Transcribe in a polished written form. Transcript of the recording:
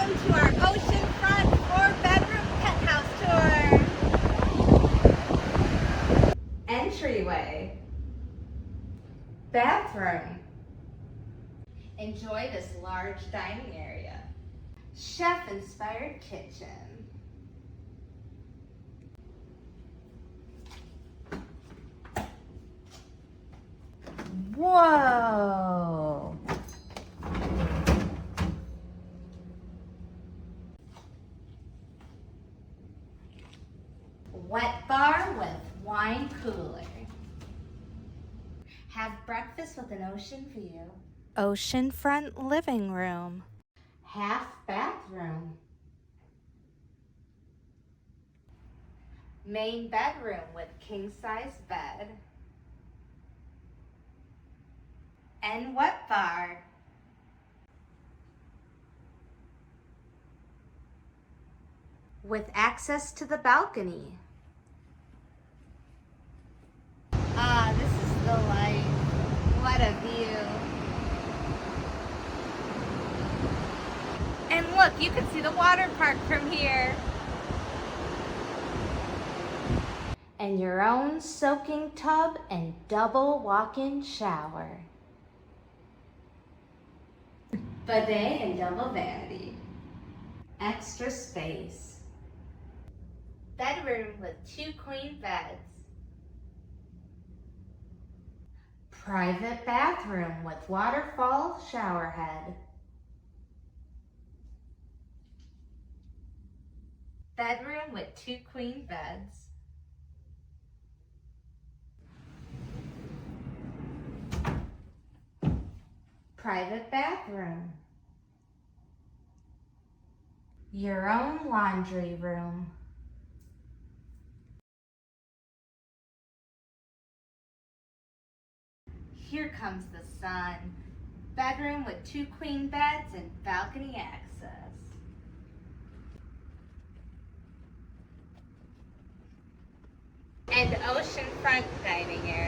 welcome to our oceanfront or bedroom penthouse tour. Entryway. Bathroom. Enjoy this large dining area. Chef-inspired kitchen. Whoa! Wet bar with wine cooler. Have breakfast with an ocean view. Oceanfront living room. Half bathroom. Main bedroom with king-size bed. And wet bar. With access to the balcony. Ah, this is the life. What a view. And look, you can see the water park from here. And your own soaking tub and double walk-in shower. Bidet and double vanity. Extra space. Bedroom with 2 queen beds. Private bathroom with waterfall showerhead. Bedroom with 2 queen beds. Private bathroom. Your own laundry room. Here comes the sun. Bedroom with 2 queen beds and balcony access. And oceanfront dining area.